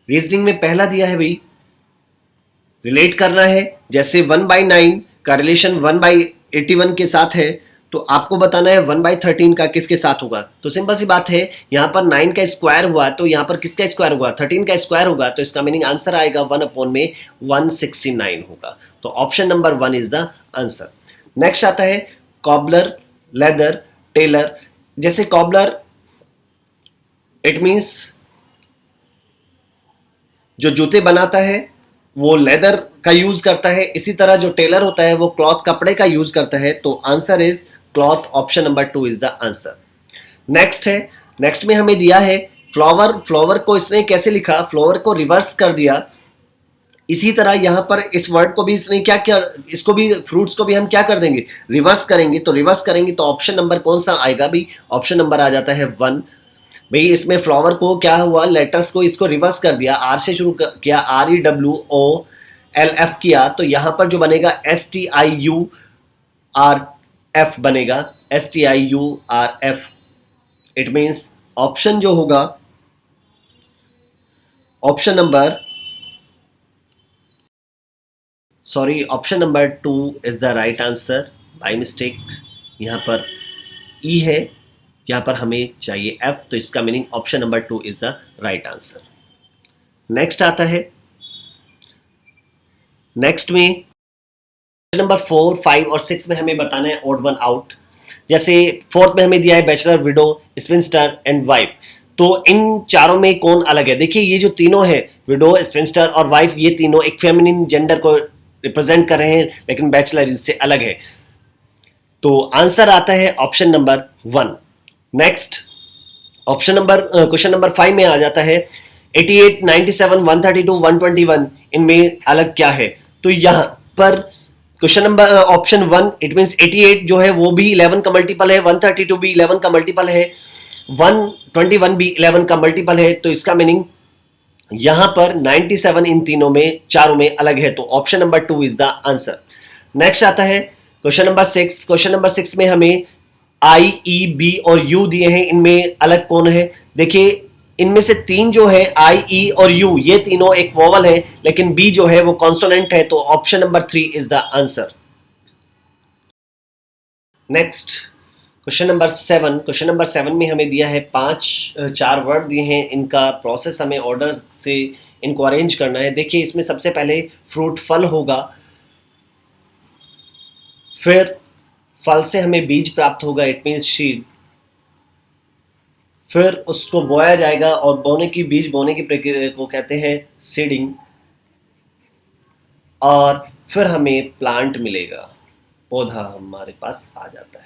Reasoning में पहला दिया है भाई रिलेट करना है, जैसे 1/9 का रिलेशन 1/81 के साथ है, तो आपको बताना है 1/13 का किसके साथ होगा। तो सिंपल सी बात है, यहाँ पर 9 का स्क्वायर हुआ तो यहाँ पर किसका स्क्वायर हुआ, 13 का स्क्वायर होगा, तो इसका मीनिंग आंसर आएगा 1/169 होगा। तो option number 1 is the answer. Next आता है कॉबलर, लेदर, टेलर। जैसे कॉबलर इट मीन्स जो जूते बनाता है वो लेदर का यूज करता है, इसी तरह जो टेलर होता है वो क्लॉथ कपड़े का यूज करता है। तो answer is cloth, option number 2 is the answer. Next है, नेक्स्ट में हमें दिया है फ्लावर। फ्लावर को इसने कैसे लिखा, फ्लावर को रिवर्स कर दिया। इसी तरह यहां पर इस वर्ड को भी इसने क्या क्या, इसको भी फ्रूट्स को भी हम क्या कर देंगे, रिवर्स करेंगे। तो रिवर्स करेंगे तो ऑप्शन नंबर कौन सा आएगा भाई, ऑप्शन नंबर आ जाता है 1। भाई इसमें फ्लावर को क्या हुआ, लेटर्स को इसको रिवर्स कर दिया, आर से शुरू किया, REWOLF किया, तो यहां पर जो बनेगा STIURF बनेगा, STIURF। इट मीन्स ऑप्शन जो होगा, option number option number 2 is the right answer. By mistake यहां पर ई है, यहां पर हमें चाहिए F, तो इसका meaning option number 2 is the right answer. Next आता है, नेक्स्ट में नंबर 4, 5 और 6 में हमें बताना है ओड वन आउट। जैसे 4th में हमें दिया है bachelor, window, sphincter and wife. तो इन चारों में कौन अलग है, देखिए ये जो तीनों है विडो, स्पिंस्टर और वाइफ, ये तीनों एक फेमिनिन जेंडर को रिप्रेजेंट कर रहे हैं, लेकिन बैचलर इससे अलग है। तो आंसर आता है option number 1। Next option number question number 5 में आ जाता है 88, 97, 132, 121, इनमें अलग क्या है। तो यहां पर question number option 1 it means 88 जो है वो भी 11 का मल्टीपल है, 132 भी 11 का मल्टीपल है, 121 भी 11 का मल्टीपल है। तो इसका मीनिंग यहां पर 97 इन तीनों में, चारों में अलग है। तो option number 2 is the answer. Next आता है क्वेश्चन नंबर 6। क्वेश्चन नंबर 6 में हमें I, E, B और U दिए हैं, इनमें अलग कौन है। देखिए इनमें से 3 जो है I, E और U, ये तीनों एक वोवल है, लेकिन B जो है वो कॉन्सोनेंट है। तो option number 3 is the answer. Next question number 7। Question number 7 में हमें दिया है 4 वर्ड दिए हैं, इनका प्रोसेस हमें ऑर्डर से इनको अरेंज करना है। देखिए इसमें सबसे पहले फ्रूट फल होगा, फिर फल से हमें बीज प्राप्त होगा, इट मीन्स सीड, फिर उसको बोया जाएगा और बीज बोने की प्रक्रिया को कहते हैं सीडिंग, और फिर हमें प्लांट मिलेगा, पौधा हमारे पास आ जाता है।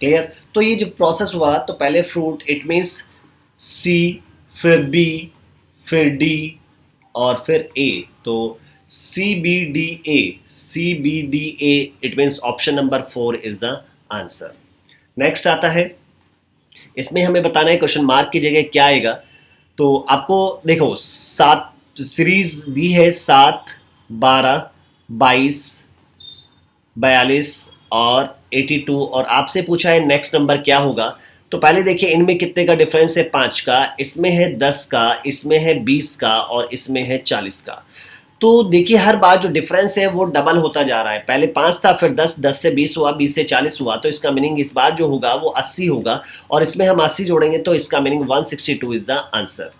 क्लियर। तो ये जो प्रोसेस हुआ, तो पहले फ्रूट इट मीन्स C, फिर B, फिर D और फिर A। तो CBDA, CBDA it means option number 4 is the answer. Next आता है, इसमें हमें बताना है क्वेश्चन मार्क की जगह क्या आएगा। तो आपको देखो 7 सीरीज दी है, 7, 12, 22, 42 और 82, और आपसे पूछा है नेक्स्ट नंबर क्या होगा। तो पहले देखिए इनमें कितने का डिफरेंस है, 5 का, इसमें है 10 का, इसमें है 20 का और इसमें है 40 का। तो देखिए हर बार जो डिफरेंस है वो डबल होता जा रहा है, पहले 5 था, फिर 10, 10 से 20 हुआ, 20 से 40 हुआ। तो इसका मीनिंग इस बार जो होगा वो 80 होगा, और इसमें हम 80 जोड़ेंगे तो इसका meaning 162 is the answer.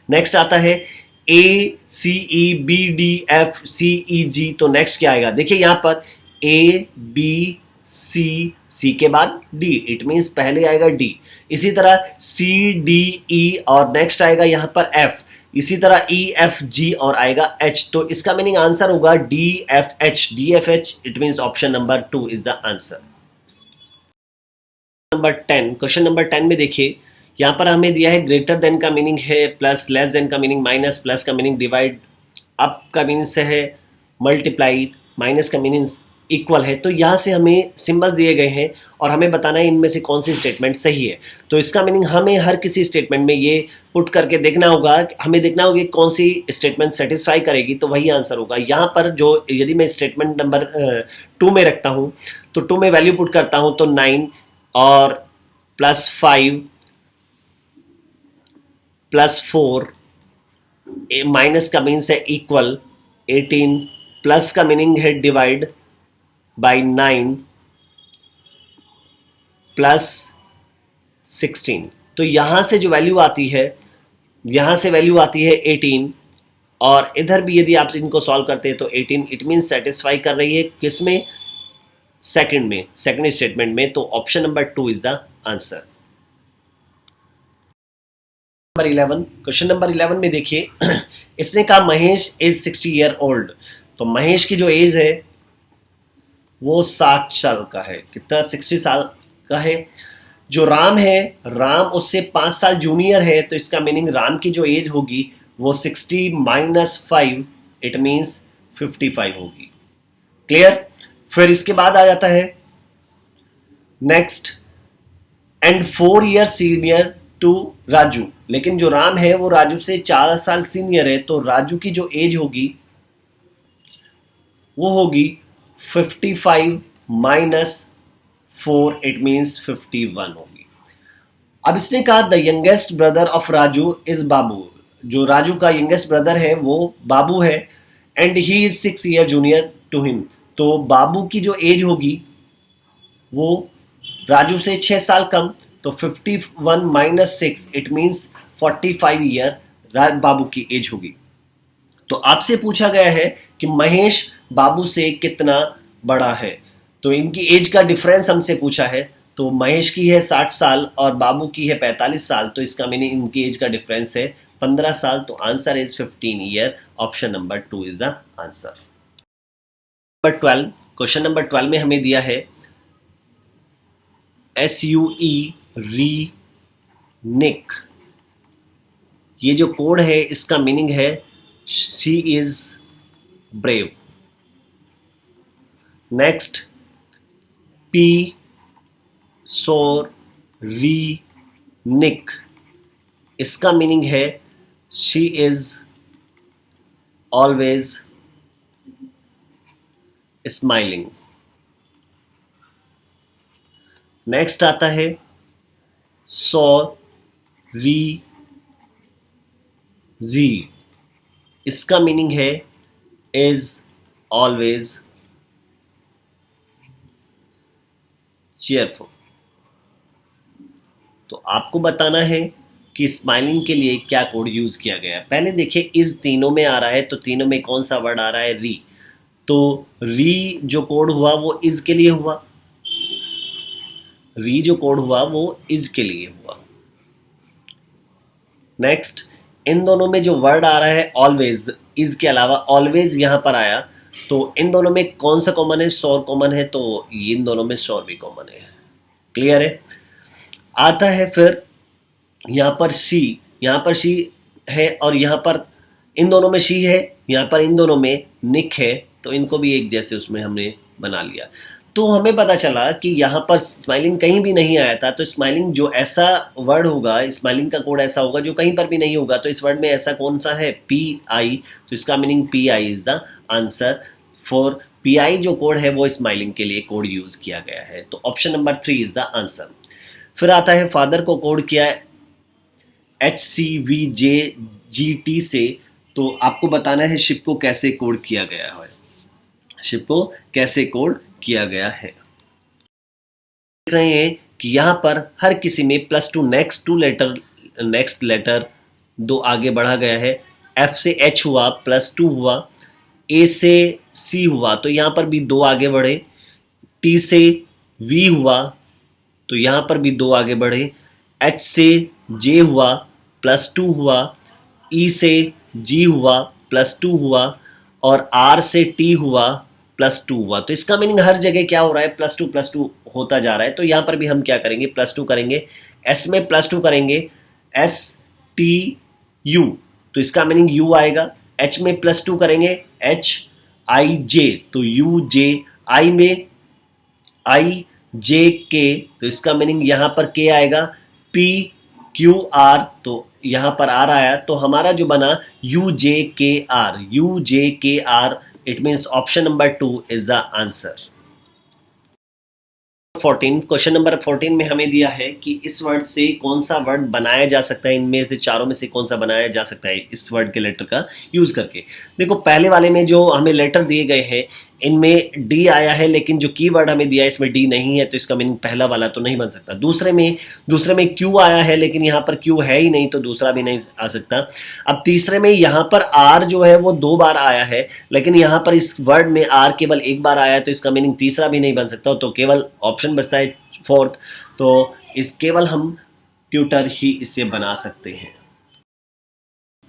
Next आता है ACEBDFCEG। तो नेक्स्ट क्या आएगा, देखिए यहां पर ABC के बाद D, इट मीन्स पहले आएगा D, इसी तरह CDE और नेक्स्ट आएगा यहां पर F, इसी तरह EFG और आएगा H। तो इसका मीनिंग आंसर होगा DFH, it means option number 2 is the answer. Number 10। Question number 10 में देखिए यहाँ पर हमें दिया है ग्रेटर देन का मीनिंग है प्लस, लेस देन का मीनिंग माइनस, प्लस का मीनिंग डिवाइड, अप का मीनिंग से है मल्टीप्लाइड, माइनस का मीनिंग इक्वल है। तो यहाँ से हमें सिंबल दिए गए हैं और हमें बताना है इनमें से कौन सी स्टेटमेंट सही है। तो इसका मीनिंग हमें हर किसी स्टेटमेंट में ये पुट करके देखना होगा, हमें देखना होगा कौन सी स्टेटमेंट सेटिस्फाई करेगी, तो वही आंसर होगा। यहाँ पर जो यदि मैं स्टेटमेंट नंबर 2 में रखता हूँ तो 2 में वैल्यू पुट करता हूँ तो 9 और प्लस 5 प्लस 4 माइनस का मीन्स है इक्वल, 18 प्लस का मीनिंग है डिवाइड बाय 9 प्लस 16। तो यहां से जो वैल्यू आती है, यहां से वैल्यू आती है 18, और इधर भी यदि आप इनको सॉल्व करते हैं तो 18, इट मीन सेटिस्फाई कर रही है किसमें, सेकंड में, सेकंड स्टेटमेंट में। तो option number 2 is the answer. Number 11, question number 11 में देखिए इसने कहा महेश इज 60 ईयर ओल्ड। तो महेश की जो एज है वो 60 साल का है। कितना, 60 साल का है। जो राम है, राम उससे 5 साल जूनियर है, तो इसका मीनिंग राम की जो एज होगी वो 60 माइनस 5, इट मीन्स 55 होगी। क्लियर। फिर इसके बाद आ जाता है next, and 4 year senior to Raju. लेकिन जो राम है वो राजू से 4 साल सीनियर है, तो राजू की जो एज होगी वो होगी 55 माइनस 4, इट मीन्स 51 होगी। अब इसने कहा the youngest brother of Raju is Babu. जो राजू का यंगेस्ट ब्रदर है वो बाबू है, and he is 6 year junior to him. तो बाबू की जो एज होगी वो राजू से 6 साल कम, तो 51 माइनस 6, इट मीन्स 45 ईयर बाबू की एज होगी। तो आपसे पूछा गया है कि महेश बाबू से कितना बड़ा है। तो इनकी एज का डिफरेंस हमसे पूछा है। तो महेश की है 60 साल और बाबू की है 45 साल, तो इसका मीनिंग इनकी एज का डिफरेंस है 15 साल। तो answer is 15 year. Option number 2 is the answer. Number 12, question number 12 में हमें दिया है SUE री निक। ये जो कोड है इसका मीनिंग है she is brave. Next, P सोर री निक, इसका मीनिंग है she is always smiling. Next आता है सो री जी, इसका मीनिंग है इज ऑलवेज चीयरफुल। तो आपको बताना है कि स्माइलिंग के लिए क्या कोड यूज किया गया है। पहले देखिए इस तीनों में आ रहा है, तो तीनों में कौन सा वर्ड आ रहा है, री। तो री जो कोड हुआ वो इज के लिए हुआ, री जो कोड हुआ वो इज के लिए हुआ। नेक्स्ट, इन दोनों में जो वर्ड आ रहा है ऑलवेज, इज के अलावा ऑलवेज यहां पर आया, तो इन दोनों में कौन सा कॉमन है, शोर कॉमन है, तो इन दोनों में शोर भी कॉमन है। क्लियर है। आता है फिर यहां पर शी, यहां पर शी है और यहां पर इन दोनों में शी है, यहां पर इन दोनों में निक है, तो इनको भी एक जैसे उसमें हमने बना लिया। तो हमें पता चला कि यहाँ पर स्माइलिंग कहीं भी नहीं आया था। तो स्माइलिंग जो ऐसा वर्ड होगा, स्माइलिंग का कोड ऐसा होगा जो कहीं पर भी नहीं होगा। तो इस वर्ड में ऐसा कौन सा है, PI। तो इसका meaning PI is the answer. For PI जो कोड है वो स्माइलिंग के लिए कोड यूज किया गया है। तो option number 3 is the answer. फिर आता है फादर को कोड किया HCVJGT से। तो आपको बताना है शिप को कैसे कोड किया गया है, शिप को कैसे कोड किया गया है। देख रहे हैं कि यहां पर हर किसी में +2 नेक्स्ट लेटर 2 आगे बढ़ा गया है। F से H हुआ, +2 हुआ, A से C हुआ, तो यहां पर भी 2 आगे बढ़े। T से V हुआ, तो यहां पर भी 2 आगे बढ़े। H से J हुआ, +2 हुआ। E से G हुआ, +2 हुआ, और R से T हुआ, +2 हुआ। तो इसका मीनिंग हर जगह क्या हो रहा है, +2 होता जा रहा है। तो यहां पर भी हम क्या करेंगे, +2 करेंगे। S में +2 करेंगे, STU, तो इसका मीनिंग U आएगा। H में +2 करेंगे, HIJ, तो UJ। I में IJK, तो इसका मीनिंग यहां पर K आएगा। PQR, तो यहां पर R आया, तो हमारा जो बना UJKR, it means option number 2 is the answer. 14, question number 14 में हमें दिया है कि इस वर्ड से कौन सा वर्ड बनाया जा सकता है, इनमें से चारों में से कौन सा बनाया जा सकता है इस वर्ड के लेटर का यूज करके। देखो पहले वाले में जो हमें लेटर दिए गए हैं इनमें डी आया है, लेकिन जो कीवर्ड हमें दिया है इसमें डी नहीं है, तो इसका मीनिंग पहला वाला तो नहीं बन सकता। दूसरे में क्यू आया है, लेकिन यहाँ पर क्यू है ही नहीं, तो दूसरा भी नहीं आ सकता। अब तीसरे में यहाँ पर आर जो है वो 2 बार आया है, लेकिन यहाँ पर इस वर्ड में आर केवल 1 बार आया है, तो इसका मीनिंग तीसरा भी नहीं बन सकता। तो केवल ऑप्शन बचता है फोर्थ, तो इस केवल हम ट्यूटर ही इसे बना सकते हैं।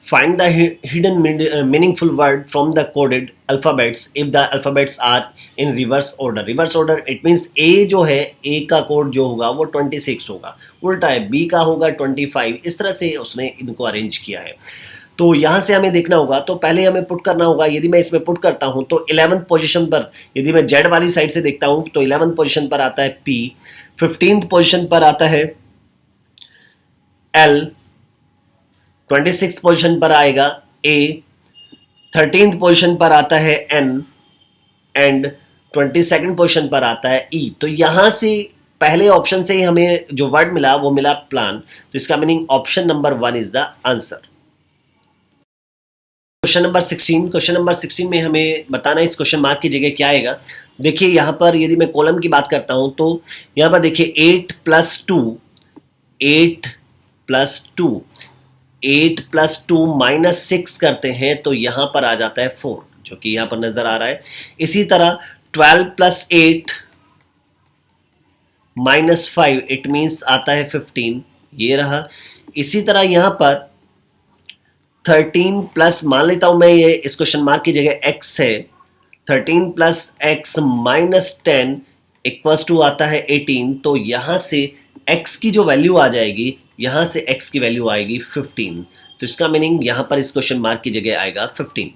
Find the hidden meaningful word from the coded alphabets if the alphabets are in reverse order. Reverse order it means A जो है A का कोड जो होगा वो 26 होगा, उल्टा है B का होगा 25। इस तरह से उसने इनको अरेंज किया है। तो यहाँ से हमें देखना होगा, तो पहले हमें पुट करना होगा। यदि मैं इसमें पुट करता हूँ तो 11th पोजीशन पर, यदि मैं जेड वाली साइड से देखता हूँ तो 11th पोजीशन पर आता है P, 15th पोजीशन पर आता है L, 26th पोजीशन पर आएगा A, 13th पोजीशन पर आता है N एंड 22nd पोजीशन पर आता है E। तो यहां से पहले ऑप्शन से ही हमें जो वर्ड मिला वो मिला प्लान, तो इसका meaning option number 1 is the answer. Question number 16 में हमें बताना है इस क्वेश्चन मार्क की जगह क्या आएगा। देखिए यहाँ पर यदि मैं कॉलम की बात करता हूं तो यहाँ पर देखिए 8 + 2 -6 करते हैं तो यहां पर आ जाता है 4, जो कि यहां पर नजर आ रहा है। इसी तरह 12 + 8 -5 इट मींस आता है 15, ये रहा। इसी तरह यहां पर 13 प्लस, मान लेता हूं मैं ये इस क्वेश्चन मार्क की जगह x है, 13 + x - 10 = आता है 18। तो यहां से x की जो वैल्यू आ जाएगी, यहां से x की वैल्यू आएगी 15, तो इसका मीनिंग यहां पर इस क्वेश्चन मार्क की जगह आएगा 15।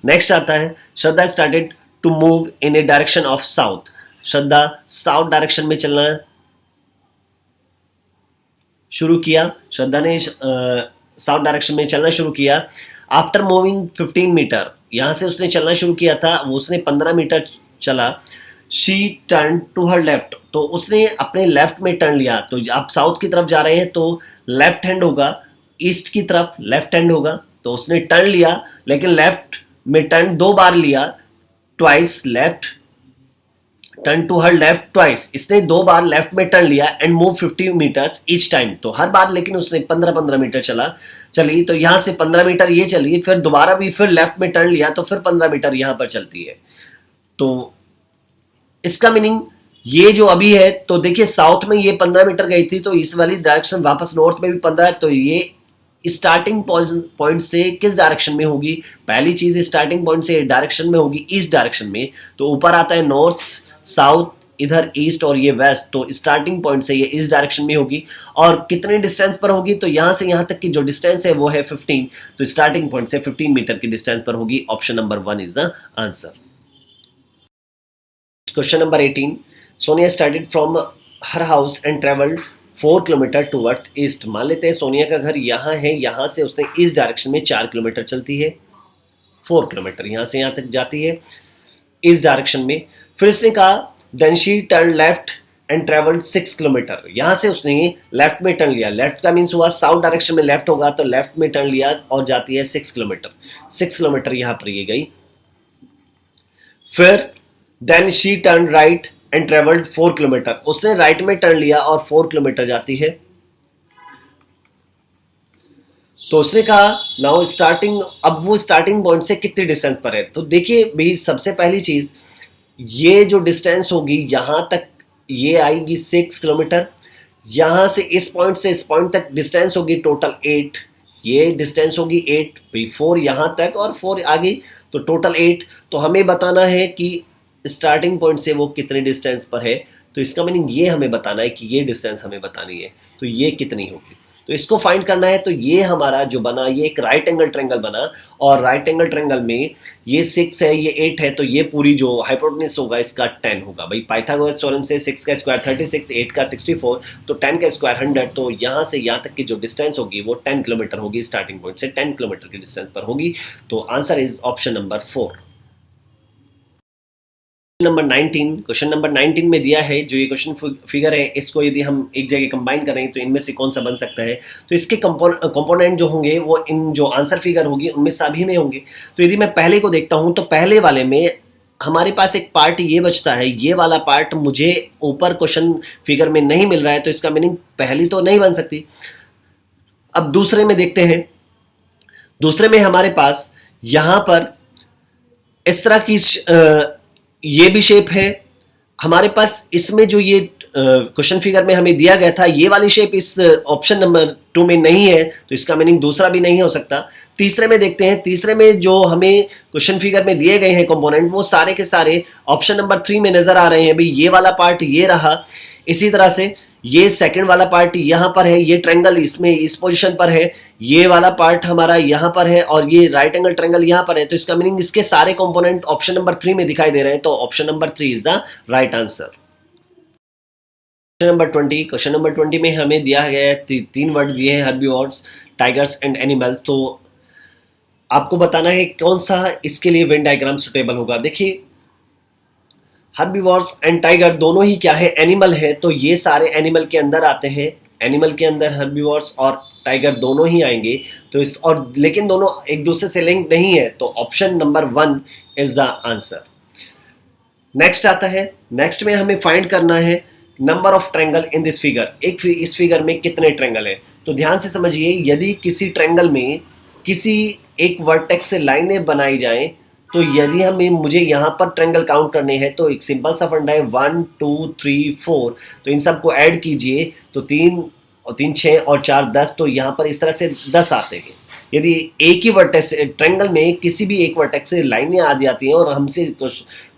नेक्स्ट आता है Shraddha started to move in a direction of south. Shraddha south direction में चलना शुरू किया, श्रद्धा ने साउथ डायरेक्शन में चलना शुरू किया। आफ्टर मूविंग 15 मीटर, यहां से उसने चलना शुरू किया था, उसने 15 मीटर चला। She turn to her left, तो उसने अपने लेफ्ट में टर्न लिया। तो आप साउथ की तरफ जा रहे हैं तो लेफ्ट हैंड होगा, ईस्ट की तरफ लेफ्ट हैंड होगा। तो उसने टर्न लिया, लेकिन लेफ्ट में टर्न 2 बार लिया, twice left, turn to her left twice, इसने 2 बार लेफ्ट में टर्न लिया and move 50 metres each time. तो हर बार लेकिन उसने 15-15 मीटर चली। तो यहां से 15 मीटर ये चली, फिर दोबारा भी फिर लेफ्ट में टर्न लिया, तो फिर 15 मीटर यहां पर चलती है। तो इसका मीनिंग ये जो अभी है, तो देखिए साउथ में ये 15 मीटर गई थी, तो इस वाली डायरेक्शन वापस नॉर्थ में भी 15, तो ये स्टार्टिंग पॉइंट से किस डायरेक्शन में होगी? पहली चीज स्टार्टिंग पॉइंट से डायरेक्शन में होगी, ईस्ट डायरेक्शन में। तो ऊपर आता है नॉर्थ, साउथ, इधर ईस्ट और ये वेस्ट, तो स्टार्टिंग पॉइंट से ये ईस्ट डायरेक्शन में होगी। और कितने डिस्टेंस पर होगी? तो यहां से यहां तक की जो डिस्टेंस है वो है 15, तो स्टार्टिंग पॉइंट से 15 मीटर की डिस्टेंस पर होगी। Option number 1 is the answer. Question number 18, Sonia started from her house and travelled 4 kilometre towards east. मान लेते हैं सोनिया का घर यहाँ है, यहाँ से उसने ईस्ट डायरेक्शन में 4 किलोमीटर चलती है, 4 किलोमीटर यहाँ से यहाँ तक जाती है ईस्ट डायरेक्शन में। फिर इसने कहा then she turn left and travelled 6 kilometre, यहाँ से उसने लेफ्ट में टर्न लिया। लेफ्ट का मीन्स हुआ साउथ डायरेक्शन में लेफ्ट होगा, तो लेफ्ट में टर्न लिया और जाती है 6 किलोमीटर। 6 किलोमीटर यहाँ पर ये गई। फिर then she turn right and travelled 4 kilometre, उसने राइट में टर्न लिया और 4 किलोमीटर जाती है। तो उसने कहा नाउ स्टार्टिंग, अब वो स्टार्टिंग पॉइंट से कितनी डिस्टेंस पर है? तो देखिए भाई, सबसे पहली चीज ये जो डिस्टेंस होगी यहां तक, ये आएगी 6 किलोमीटर। यहां से इस पॉइंट तक डिस्टेंस होगी टोटल 8, ये डिस्टेंस होगी 8, भाई 4 यहां तक और 4 आगे, तो टोटल 8। तो हमें बताना है कि स्टार्टिंग पॉइंट से वो कितने डिस्टेंस पर है। तो इसका मीनिंग ये हमें बताना है कि ये डिस्टेंस हमें बतानी है, तो ये कितनी होगी, तो इसको फाइंड करना है। तो ये हमारा जो बना, ये एक राइट एंगल ट्रायंगल बना, और राइट एंगल ट्रायंगल में ये 6 है, ये 8 है, तो ये पूरी जो हाइपोटेन्यूज होगा इसका 10 होगा। भाई पाइथागोरस थ्योरम से 6 का स्क्वायर 36, 8 का 64, तो 10 का स्क्वायर 100। तो यहाँ से यहाँ तक की जो डिस्टेंस होगी वो 10 किलोमीटर होगी, स्टार्टिंग पॉइंट से 10 किलोमीटर की डिस्टेंस पर होगी। तो answer is option number 4। Question number 19 में दिया है, जो ये क्वेश्चन फिगर है, इसको यदि हम एक जगह कंबाइन करें तो इनमें से कौन सा बन सकता है। तो इसके कंपोनेंट जो होंगे वो इन जो आंसर फिगर होगी उनमें सभी में होंगे। तो यदि मैं पहले को देखता हूं तो पहले वाले में हमारे पास एक पार्ट ये बचता है, ये वाला पार्ट मुझे ऊपर क्वेश्चन फिगर में नहीं मिल रहा है, तो इसका मीनिंग पहली तो नहीं बन सकती। अब दूसरे में देखते हैं। दूसरे में हमारे पास यहां पर इस तरह की ये भी शेप है हमारे पास। इसमें जो ये क्वेश्चन फिगर में हमें दिया गया था, ये वाली शेप इस ऑप्शन नंबर 2 में नहीं है, तो इसका मीनिंग दूसरा भी नहीं हो सकता। तीसरे में देखते हैं। तीसरे में जो हमें क्वेश्चन फिगर में दिए गए हैं कंपोनेंट, वो सारे के सारे ऑप्शन नंबर 3 में नजर आ रहे हैं। भाई ये वाला पार्ट ये रहा, इसी तरह से ये सेकंड वाला पार्ट यहां पर है, ये ट्रायंगल इसमें इस पोजीशन पर है, ये वाला पार्ट हमारा यहां पर है और ये राइट एंगल ट्रायंगल यहां पर है। तो इसका मीनिंग इसके सारे कंपोनेंट ऑप्शन नंबर 3 में दिखाई दे रहे हैं, तो option number 3 is the right answer. Question number 20 में हमें दिया गया है 3 वर्ड दिए हैं, हर्बीवोर्स, टाइगर्स एंड एनिमल्स। तो आपको बताना है कौन सा इसके लिए वेन डायग्राम सुटेबल होगा। देखिए, हर्बीवोर्स एंड टाइगर दोनों ही क्या है, एनिमल है, तो ये सारे एनिमल के अंदर आते हैं। एनिमल के अंदर हर्बीवोर्स और टाइगर दोनों ही आएंगे। तो इस और लेकिन दोनों एक दूसरे से लिंक नहीं है, तो option number 1 is the answer. Next आता है। नेक्स्ट में हमें फाइंड करना है number of triangle in this figure. इस फिगर में कितने ट्रायंगल है। तो ध्यान से समझिए, यदि किसी ट्रायंगल में किसी एक वर्टेक्स से लाइनें बनाई जाएं, तो यदि मुझे यहाँ पर ट्रायंगल काउंट करने हैं, तो एक सिंपल सा फंडा है 1 2 3 4। तो इन सबको ऐड कीजिए, तो 3 और 3 6 और 4 10। तो यहाँ पर इस तरह से 10 आते हैं। यदि एक ही वर्टेक्स ट्रायंगल में किसी भी एक वर्टेक्स से लाइनें आ जाती हैं और हमसे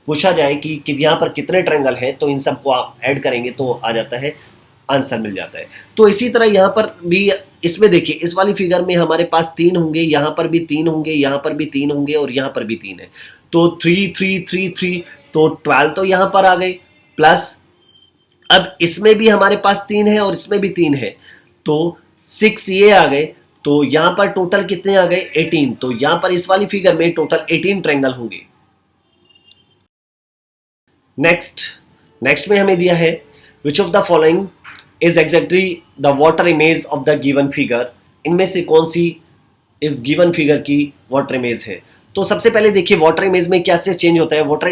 पूछा जाए कि यहाँ पर कितने ट्रायंगल हैं, तो इन सबको आप ऐड करेंगे तो आ जाता है, आंसर मिल जाता है। तो इसी तरह यहाँ पर भी, इसमें देखिए, इस वाली फिगर में हमारे पास 3 होंगे, यहाँ पर भी 3 होंगे, यहाँ पर भी 3 होंगे और यहाँ पर भी 3 है। तो 3 3 3 3, तो 12 तो यहाँ पर आ गए, प्लस अब इसमें भी हमारे पास 3 है और इसमें भी 3 है, तो 6 ये आ गए। तो यहाँ पर टोटल कितने आ गए, 18। तो यहाँ पर इस वाली फिगर में टोटल 18 ट्रायंगल होंगे। नेक्स्ट में हमें दिया है which of the following is exactly the water image of the given figure. इनमें से कौन सी इस गिवन फिगर की वाटर इमेज है। तो सबसे पहले देखिए, वाटर इमेज में क्या से चेंज होता है। वाटर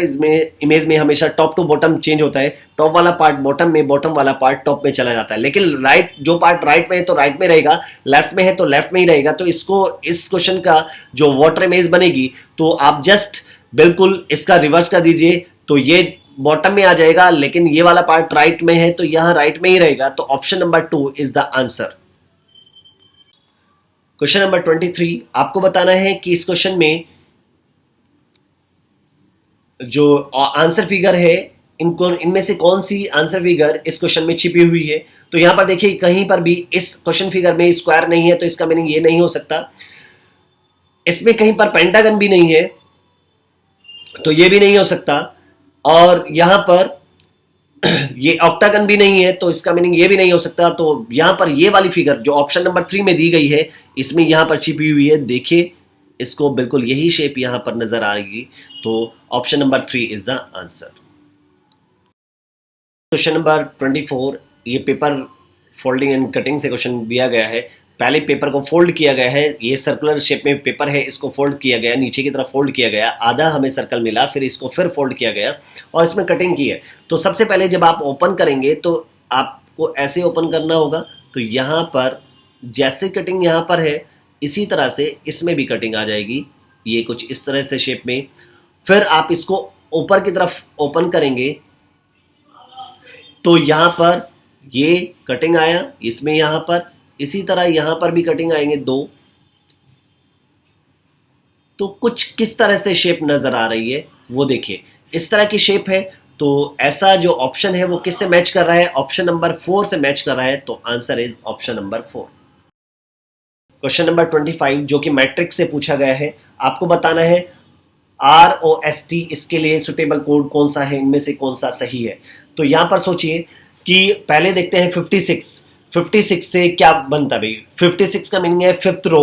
इमेज में हमेशा टॉप टू बॉटम चेंज होता है। टॉप वाला पार्ट बॉटम में, बॉटम वाला पार्ट टॉप में चला जाता है। लेकिन राइट, जो पार्ट राइट में है तो राइट में रहेगा, लेफ्ट में है तो लेफ्ट में ही रहेगा। तो इसको, इस क्वेश्चन का जो वाटर इमेज बनेगी, तो आप जस्ट बिल्कुल इसका रिवर्स कर दीजिए, तो ये बॉटम में आ जाएगा, लेकिन ये वाला पार्ट राइट में है तो यहां राइट में ही रहेगा। तो option number 2 is the answer. Question number 23, आपको बताना है कि इस क्वेश्चन में जो आंसर फिगर है, इनमें से कौन सी आंसर फिगर इस क्वेश्चन में छिपी हुई है। तो यहां पर देखिए, कहीं पर भी इस क्वेश्चन फिगर में स्क्वायर नहीं है, तो इसका मीनिंग ये नहीं हो सकता। इसमें कहीं पर पेंटागन भी नहीं है, तो ये भी नहीं हो सकता। और यहां पर ये ऑक्टागन भी नहीं है, तो इसका मीनिंग ये भी नहीं हो सकता। तो यहां पर ये वाली फिगर जो ऑप्शन नंबर 3 में दी गई है, इसमें यहां पर छिपी हुई है। देखिए, इसको बिल्कुल यही शेप यहां पर नजर आ रही। तो option number 3 is the answer. Question number 24, ये पेपर फोल्डिंग एंड कटिंग से क्वेश्चन दिया गया है। पहले पेपर को फोल्ड किया गया है, ये सर्कुलर शेप में पेपर है, इसको फोल्ड किया गया, नीचे की तरफ फोल्ड किया गया, आधा हमें सर्कल मिला, फिर इसको फिर फोल्ड किया गया और इसमें कटिंग की है। तो सबसे पहले जब आप ओपन करेंगे तो आपको ऐसे ओपन करना होगा। तो यहाँ पर जैसे कटिंग यहाँ पर है, इसी तरह से इसमें भी कटिंग आ जाएगी, ये कुछ इस तरह से शेप में। फिर आप इसको ऊपर की तरफ ओपन करेंगे तो यहाँ पर ये कटिंग आया, इसमें यहाँ पर, इसी तरह यहां पर भी कटिंग आएंगे 2। तो कुछ किस तरह से शेप नजर आ रही है वो देखिए, इस तरह की शेप है। तो ऐसा जो ऑप्शन है वो किससे मैच कर रहा है, ऑप्शन नंबर 4 से मैच कर रहा है। तो answer is option number 4। Question number 25, जो कि मैट्रिक्स से पूछा गया है, आपको बताना है ROST, इसके लिए सुटेबल कोड कौन सा है, इनमें से कौन सा सही है। तो यहां पर सोचिए कि पहले देखते हैं 56 से क्या बनता है। 56 का मीनिंग है 5th रो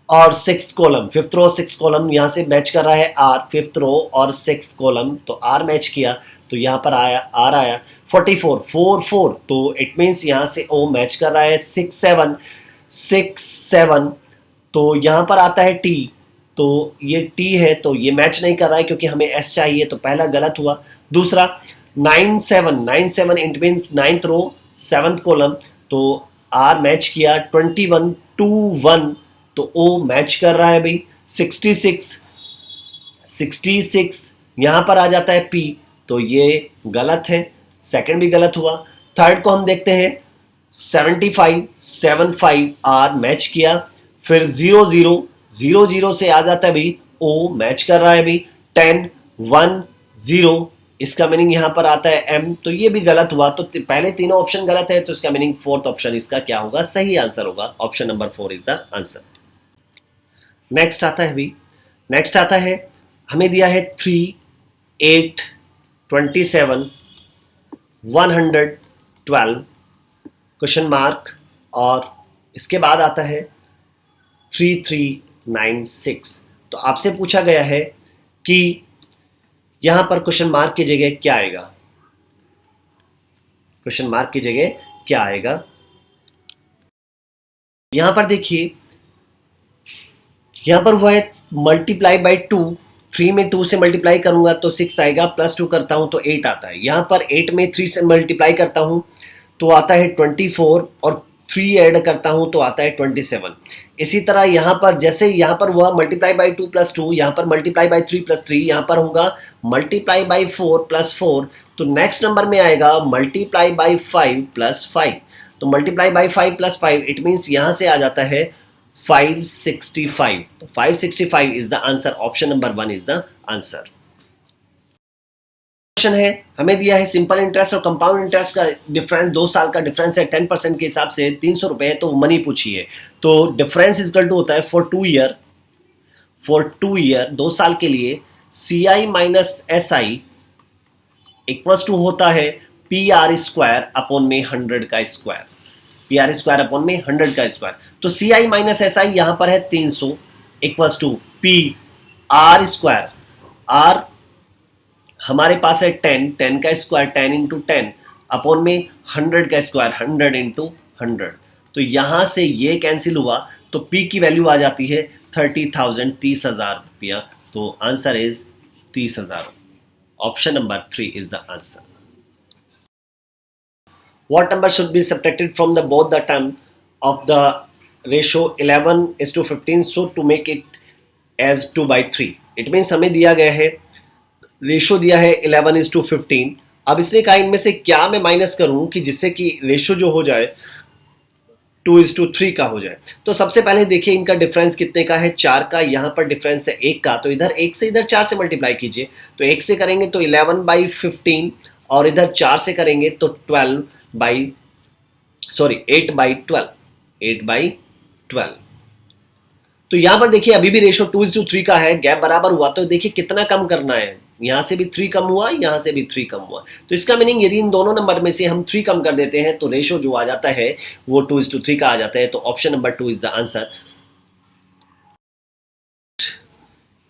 और six column, fifth row six column यहाँ से मैच कर रहा है आर, फिफ्थ रो और सिक्स कॉलम, तो आर मैच किया तो यहाँ पर आया आर आया 44 4 4, तो इट मीन्स यहाँ से ओ मैच कर रहा है 6 7 6 7, तो यहाँ पर आता है टी, तो ये टी है तो ये मैच नहीं कर रहा है क्योंकि हमें एस चाहिए, तो पहला गलत हुआ। दूसरा 9 7 9 7 it means ninth row seventh column, तो आर मैच किया 21 2 1, तो ओ मैच कर रहा है भाई 66 66, यहाँ पर आ जाता है पी, तो ये गलत है, सेकंड भी गलत हुआ। थर्ड को हम देखते हैं 75 7 5, आर मैच किया, फिर 0 0 0 0 से आ जाता है भाई ओ मैच कर रहा है भाई 10 1 0, इसका मीनिंग यहां पर आता है एम, तो ये भी गलत हुआ। तो पहले तीनों ऑप्शन गलत है, तो इसका मीनिंग फोर्थ ऑप्शन इसका क्या होगा, सही आंसर होगा, option number 4 is the answer. Next आता है भाई, नेक्स्ट आता है हमें दिया है 3 8 27 112 क्वेश्चन मार्क, और इसके बाद आता है 3396, तो आपसे पूछा गया है कि यहां पर क्वेश्चन मार्क की जगह क्या आएगा, क्वेश्चन मार्क की जगह क्या आएगा। यहां पर देखिए, यहां पर हुआ है मल्टीप्लाई बाई 2, 3 में 2 से मल्टीप्लाई करूंगा तो 6 आएगा, प्लस 2 करता हूं तो 8 आता है। यहां पर 8 में 3 से मल्टीप्लाई करता हूं तो आता है 24, और 3 ऐड करता हूं तो आता है 27। इसी तरह यहां पर जैसे यहां पर हुआ मल्टीप्लाई बाई 2 प्लस 2, यहां पर मल्टीप्लाई बाई 3 प्लस 3, यहां पर होगा मल्टीप्लाई बाई 4 प्लस 4, तो नेक्स्ट नंबर में आएगा मल्टीप्लाई बाई 5 प्लस 5, तो multiply by 5 plus 5 it means यहां से आ जाता है 565, तो 565 is the answer, option number 1 is the answer. Question है, हमें दिया है सिंपल इंटरेस्ट और कंपाउंड इंटरेस्ट का डिफरेंस 2 साल का डिफरेंस है 10% के हिसाब से 300 रुपए है, तो मनी पूछी है, तो डिफरेंस इक्वल टू होता है फॉर 2 ईयर 2 साल के लिए C I minus S I equals to होता है पी आर स्क्वायर अपॉन में 100 का square, P R square upon में 100 का स्क्वायर, तो सी आई माइनस एस आई यहां पर है 300 equals to P R square, R हमारे पास है 10 का स्क्वायर 10 इंटू 10 अपॉन में 100 का स्क्वायर 100 इंटू 100, तो यहां से ये कैंसिल हुआ तो पी की वैल्यू आ जाती है 30,000 30,000 रुपया, तो answer is 30,000, option number 3 is the answer. What number should be subtracted from the both the term of the ratio 11:15 so to make it as 2/3? It means हमें दिया गया है रेशो दिया है 11:15, अब इसने कहा इनमें से क्या मैं माइनस करूं कि जिससे कि रेशो जो हो जाए 2:3 का हो जाए। तो सबसे पहले देखिए इनका डिफरेंस कितने का है, 4 का, यहाँ पर डिफरेंस है 1 का, तो इधर 1 से इधर 4 से मल्टीप्लाई कीजिए, तो 1 से करेंगे तो 11/15 और इधर 4 से करेंगे तो 8/12, तो यहां पर देखिए अभी भी रेशो 2:3 का है, गैप बराबर हुआ, तो देखिए कितना कम करना है, यहां से भी 3 कम हुआ, यहां से भी 3 कम हुआ, तो इसका मीनिंग यदि इन दोनों नंबर में से हम 3 कम कर देते हैं तो रेशो जो आ जाता है वो 2:3 का आ जाता है, तो option number 2 is the answer.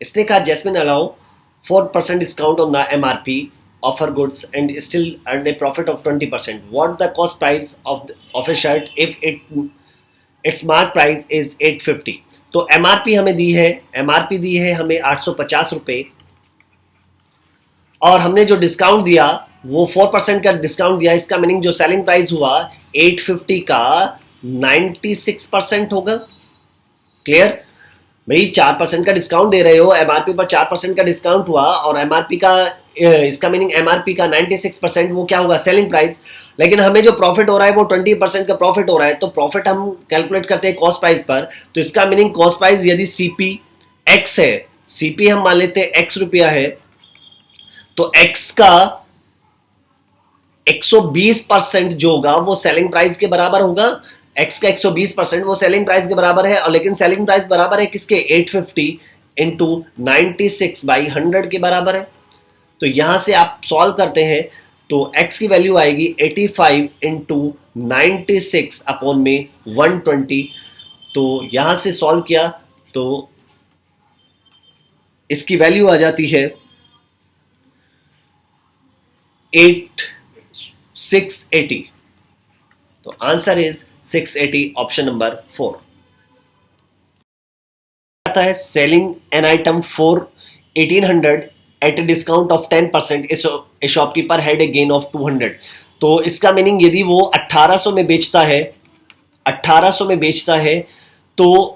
इसने कहा Jasmine allow 4% discount on the MRP offer goods and still earn a profit of 20%. What the cost price of a shirt if its mark price is 850? तो MRP हमें दी है, MRP दी है हमें 850 रुपए, और हमने जो डिस्काउंट दिया वो 4% का डिस्काउंट दिया, इसका मीनिंग जो सेलिंग प्राइस हुआ 850 का 96% होगा। क्लियर भाई, 4% का डिस्काउंट दे रहे हो, एमआरपी पर 4% का डिस्काउंट हुआ, और एमआरपी का इसका मीनिंग एमआरपी का 96% वो क्या होगा, सेलिंग प्राइस, लेकिन हमें जो प्रॉफिट हो रहा है वो 20% का प्रॉफिट हो रहा है, तो प्रॉफिट हम कैलकुलेट करते हैं कॉस्ट प्राइस पर, तो इसका मीनिंग कॉस्ट प्राइस यदि सीपी एक्स है, सीपी हम मान लेते हैं एक्स रुपया है, तो एक्स का 120% जो होगा वो सेलिंग प्राइस के बराबर होगा, एक्स का 120% वो सेलिंग प्राइस के बराबर है, और लेकिन सेलिंग प्राइस बराबर है किसके, 850 इंटू 96/100 के बराबर है। तो यहां से आप सॉल्व करते हैं तो x की वैल्यू आएगी 85 इंटू 96 अपॉन में 120, तो यहां से सॉल्व किया तो इसकी वैल्यू आ जाती है 680। तो आंसर इज 680, ऑप्शन नंबर 4 आता है। Selling an item for 1800 at a discount of 10%, a shopkeeper had a gain of 200। तो इसका मीनिंग यदि वो 1800 में बेचता है, 1800 में बेचता है, तो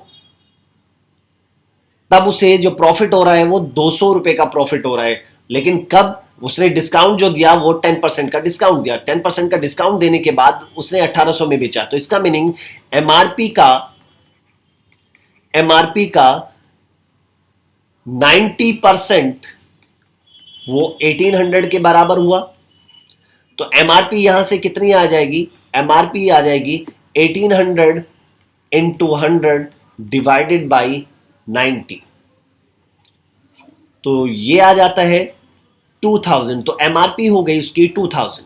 तब उसे जो प्रॉफिट हो रहा है वो 200 रुपए का प्रॉफिट हो रहा है। लेकिन कब उसने डिस्काउंट जो दिया वो 10% का डिस्काउंट दिया, 10% का डिस्काउंट देने के बाद उसने 1800 में बेचा। तो इसका मीनिंग एमआरपी का 90% वो 1800 के बराबर हुआ। तो एमआरपी यहां से कितनी आ जाएगी? एमआरपी आ जाएगी 1800 इंटू 100 डिवाइडेड बाई 90। तो ये आ जाता है 2000। तो एमआरपी हो गई उसकी 2000,